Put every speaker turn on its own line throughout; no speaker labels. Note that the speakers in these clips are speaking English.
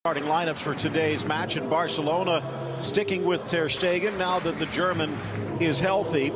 Starting lineups for today's match in Barcelona, sticking with Ter Stegen now that the German is healthy.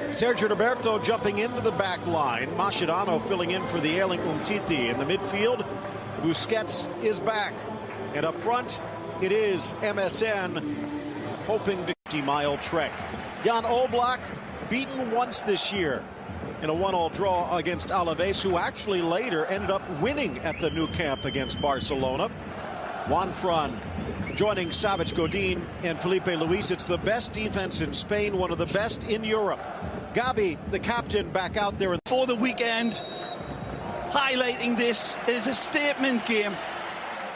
Sergio Roberto jumping into the back line. Mascherano filling in for the ailing Umtiti. In the midfield, Busquets is back. And up front, it is MSN hoping to 50-mile trek. Jan Oblak beaten once this year in a 1-1 draw against Alaves, who actually later ended up winning at the Nou Camp against Barcelona. Juan Fran joining Savic, Godin, and Felipe Luis. It's the best defense in Spain, one of the best in Europe. Gabi, the captain, back out there
for the weekend, highlighting this is a statement game.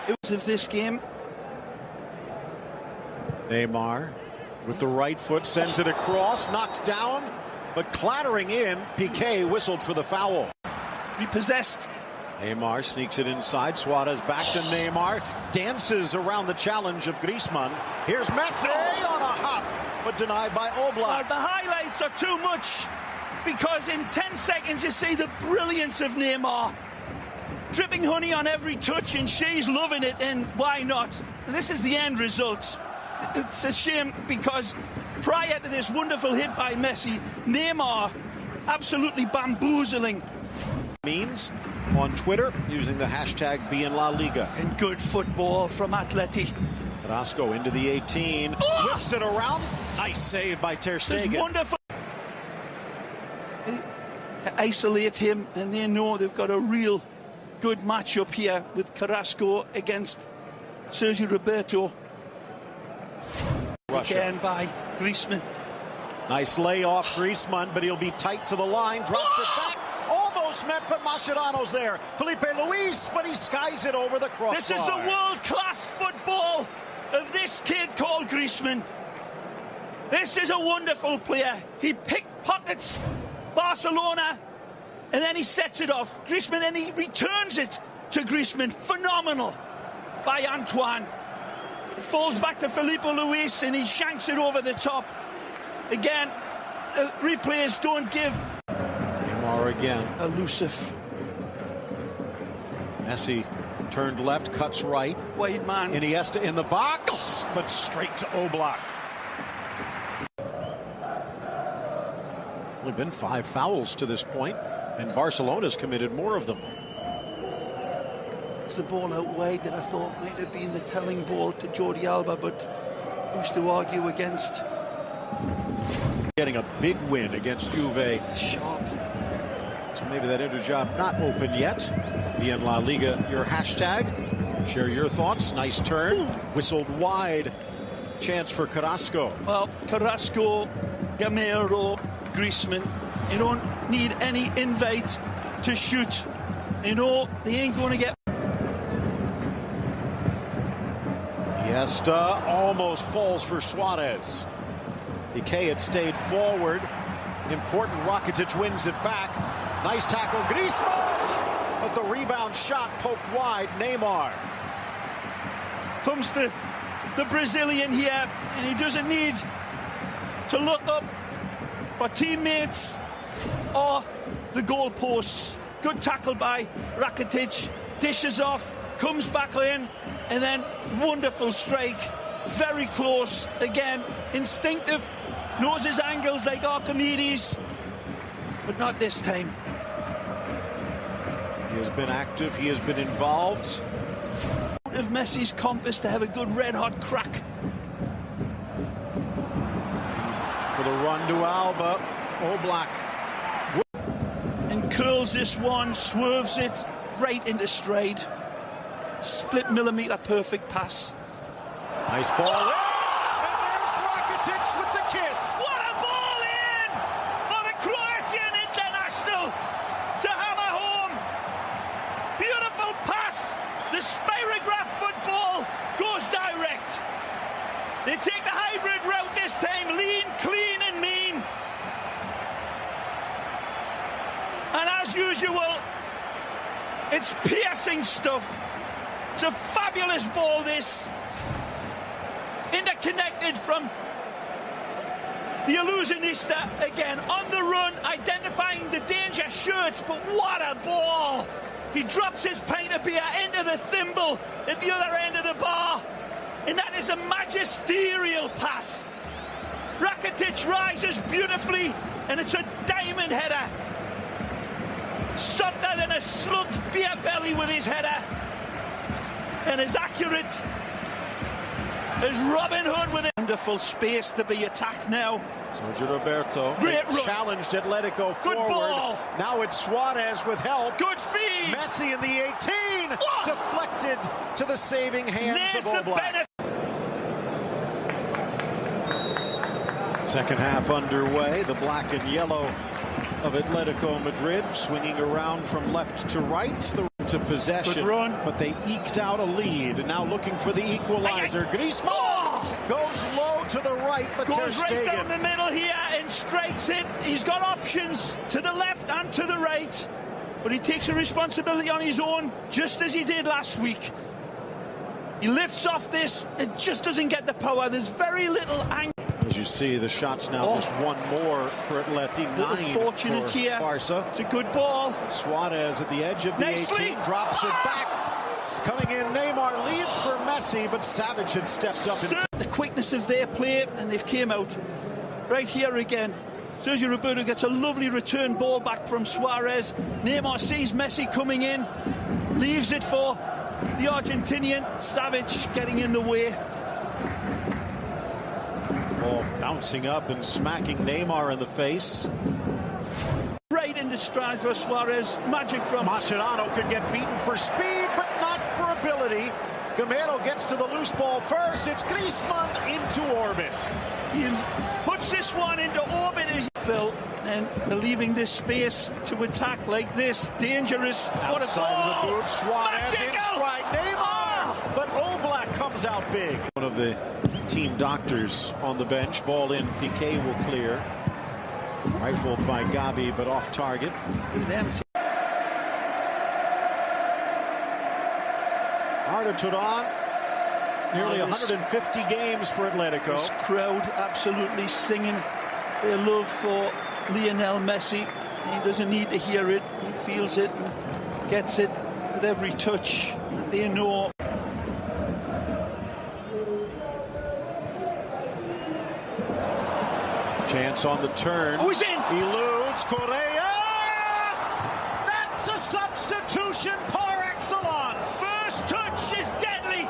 It was of this game.
Neymar with the right foot sends it across, knocked down, but clattering in. Piqué whistled for the foul.
Repossessed.
Neymar sneaks it inside. Suarez back to Neymar. Dances around the challenge of Griezmann. Here's Messi on a hop, but denied by Oblak.
The highlights are too much because in 10 seconds you see the brilliance of Neymar. Dripping honey on every touch, and she's loving it, and why not? This is the end result. It's a shame because prior to this wonderful hit by Messi, Neymar absolutely bamboozling.
Means on Twitter using the hashtag #BeInLaLiga.
And good football from Atleti.
Carrasco into the 18, whips it around. Nice save by Ter Stegen.
It's wonderful. Isolate him, and they know they've got a real good matchup here with Carrasco against Sergio Roberto. Again by Griezmann.
Nice layoff, Griezmann, but he'll be tight to the line. Drops it back. Almost met, but Mascherano's there. Felipe Luis, but he skies it over the crossbar.
This is the world-class football of this kid called Griezmann. This is a wonderful player. He pickpockets Barcelona, and then he sets it off. Griezmann, and he returns it to Griezmann. Phenomenal by Antoine. It falls back to Felipe Luis, and he shanks it over the top. Again, replays don't give.
Neymar again.
Elusive.
Messi turned left, cuts right.
Wide man.
Iniesta in the box, but straight to Oblak. Only been 5 fouls to this point, and Barcelona's committed more of them.
It's the ball out wide that I thought might have been the telling ball to Jordi Alba, but who's to argue against?
Getting a big win against Juve.
Sharp.
So maybe that interjob not open yet. BeInLaLiga, your hashtag. Share your thoughts. Nice turn. Whistled wide. Chance for Carrasco.
Well, Carrasco, Gamero, Griezmann, you don't need any invite to shoot. You know, they ain't going to get.
Iniesta almost falls for Suarez. Piqué had stayed forward. Important, Rakitic wins it back. Nice tackle, Griezmann! But the rebound shot poked wide, Neymar.
Comes the Brazilian here, and he doesn't need to look up for teammates or the goalposts. Good tackle by Rakitic, dishes off, comes back in, and then wonderful strike. Very close, again, instinctive, knows his angles like Archimedes, but not this time.
He has been active, he has been involved.
Out of Messi's compass to have a good red-hot crack.
For the run to Alba, Oblak.
And curls this one, swerves it right into stride. Split millimeter perfect pass.
Nice ball. And there's Rakitic with the kiss.
What a ball in for the Croatian international to hammer home. Beautiful pass. The spirograph football goes direct. They take the hybrid route this time. Lean, clean and mean. And as usual, it's piercing stuff. It's a fabulous ball, this. Interconnected from the illusionista again. On the run, identifying the danger shirts, but what a ball. He drops his pint of beer into the thimble at the other end of And that is a magisterial pass. Rakitic rises beautifully, and it's a diamond header. Softer than a slugged beer belly with his header. And as accurate as Robin Hood with it. Wonderful space to be attacked now.
Sergio Roberto challenged Atletico forward.
Good ball.
Now it's Suarez with help.
Good feed.
Messi in the 18. Deflected to the saving hands of Oblak. Second half underway. The black and yellow of Atletico Madrid swinging around from left to right. To possession, but they eked out a lead. And now looking for the equalizer. Griezmann goes low to the right, but
goes right down the middle here and strikes it. He's got options to the left and to the right, but he takes a responsibility on his own, just as he did last week. He lifts off this, it just doesn't get the power. There's very little angle.
As you see, the shots now just one more for Atleti, 9
fortunate
for
here.
Barca.
It's a good ball.
Suarez at the edge of the 18, drops it back. Coming in, Neymar leads for Messi, but Savage had stepped up into
the quickness of their play, and they've came out. Right here again. Sergio Roberto gets a lovely return ball back from Suarez. Neymar sees Messi coming in, leaves it for the Argentinian. Savage getting in the way.
Ball bouncing up and smacking Neymar in the face.
Right into stride for Suarez. Magic from
Mascherano could get beaten for speed, but not for ability. Gamero gets to the loose ball first. It's Griezmann into orbit.
He puts this one into orbit as Phil, and leaving this space to attack like this. Dangerous.
Outside of the boot, Suarez in stride. Neymar! But Oblak comes out big. One of the team doctors on the bench. Ball in, Piqué will clear. Rifled by Gabi, but off target. Arda Turan, nearly 150 games for Atletico.
This crowd absolutely singing their love for Lionel Messi. He doesn't need to hear it. He feels it and gets it with every touch. They know.
Chance on the turn.
Oh, he's in.
Eludes Correa. That's a substitution par excellence.
First touch is deadly.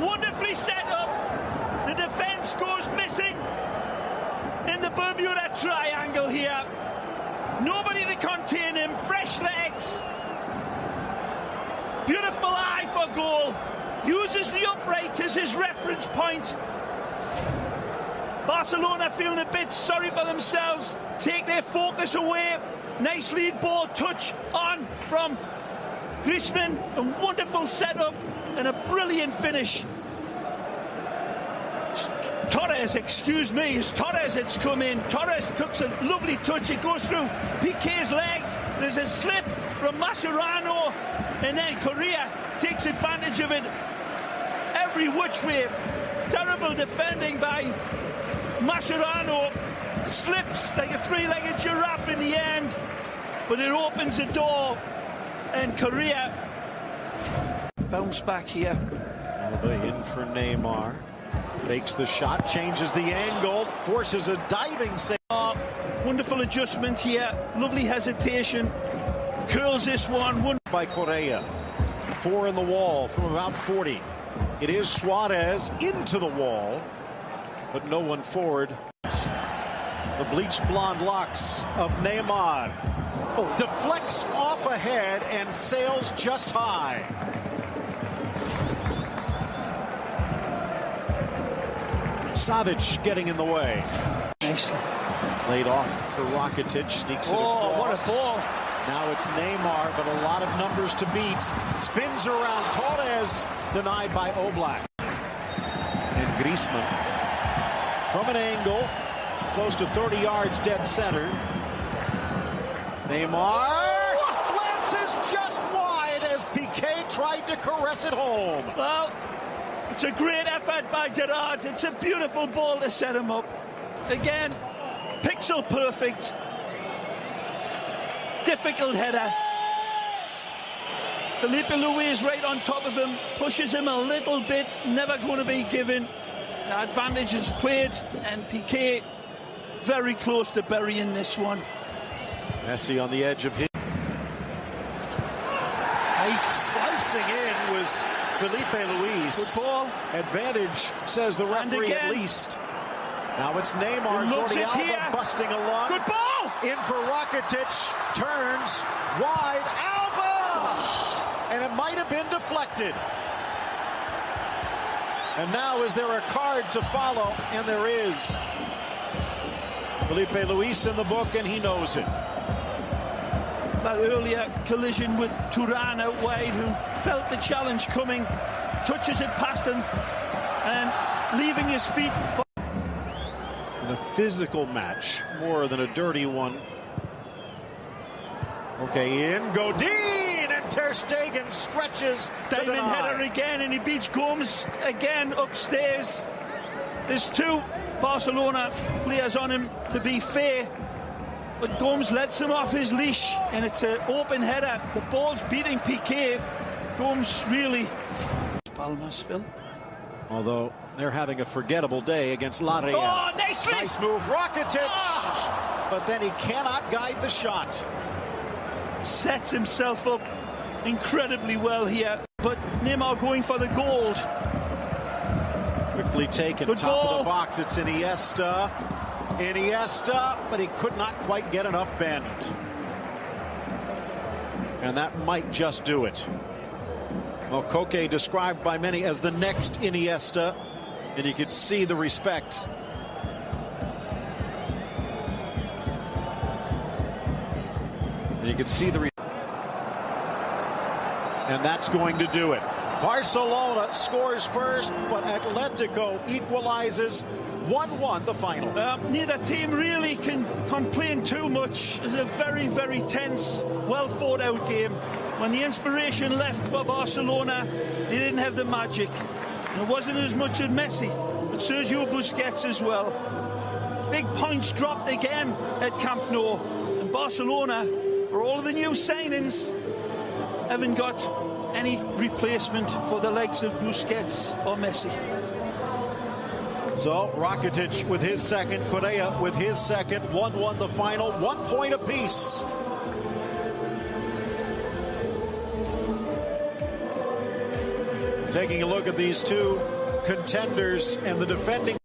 Wonderfully set up. The defense goes missing in the Bermuda Triangle here. Nobody to contain him. Fresh legs. Beautiful eye for goal. Uses the upright as his reference point. Barcelona feeling a bit sorry for themselves. Take their focus away. Nice lead ball touch on from Griezmann. A wonderful setup and a brilliant finish. Torres, excuse me, as Torres has come in. Torres took a lovely touch. It goes through Piqué's legs. There's a slip from Mascherano, and then Correa takes advantage of it every which way. Terrible defending by Mascherano. Slips like a three-legged giraffe in the end, but it opens the door, and Correa bounce back here.
Alba in for Neymar. Makes the shot, changes the angle, forces a diving save.
Wonderful adjustment here. Lovely hesitation. Curls this one.
By Correa. 4 in the wall from about 40. It is Suarez into the wall, but no one forward. The bleached blonde locks of Neymar. Deflects off ahead and sails just high. Savage getting in the way.
Nicely
laid off for Rakitic. Sneaks it across.
What a ball.
Now it's Neymar, but a lot of numbers to beat. Spins around. Torres denied by Oblak. And Griezmann from an angle close to 30 yards dead center. Neymar glances just wide as Piqué tried to caress it home.
Well, it's a great effort by Gerrard. It's a beautiful ball to set him up. Again, pixel perfect. Difficult header. Felipe Luis right on top of him, pushes him a little bit, never going to be given. The advantage is played, and Piqué very close to burying this one.
Messi on the edge of his. Slicing in was Felipe Luis.
Good ball.
Advantage, says the referee at least. Now it's Neymar. Jordi Alba busting along.
Good ball.
In for Rakitic. Turns wide. Alba! And it might have been deflected. And now is there a card to follow? And there is. Felipe Luis in the book, and he knows it.
That earlier collision with Turan out wide, who felt the challenge coming, touches it past him, and leaving his feet.
In a physical match, more than a dirty one. Okay, in Godin, and Ter Stegen stretches to
Diamond
deny.
header again, and he beats Gomes again upstairs. There's two Barcelona players on him, to be fair, but Gomes lets him off his leash, and it's an open header. The ball's beating Piqué. Gomes really. Palmas, Phil.
Although they're having a forgettable day against La Real.
Oh, nicely!
Nice move, Rakitic. But then he cannot guide the shot.
Sets himself up incredibly well here. But Neymar going for the gold.
Quickly taken,
Good
top
ball.
of the box. It's Iniesta. Iniesta, but he could not quite get enough bend. And that might just do it. Well, Koke described by many as the next Iniesta, and you could see the respect. And you could see the and that's going to do it. Barcelona scores first, but Atletico equalizes 1-1 the final.
Neither team really can complain too much. It's a very, very tense, well thought out game. When the inspiration left for Barcelona, they didn't have the magic. And it wasn't as much as Messi, but Sergio Busquets as well. Big points dropped again at Camp Nou. And Barcelona, for all of the new signings, haven't got any replacement for the likes of Busquets or Messi.
So Rakitic with his second, Correa with his second, 1-1 the final, 1 point apiece. Taking a look at these two contenders and the defending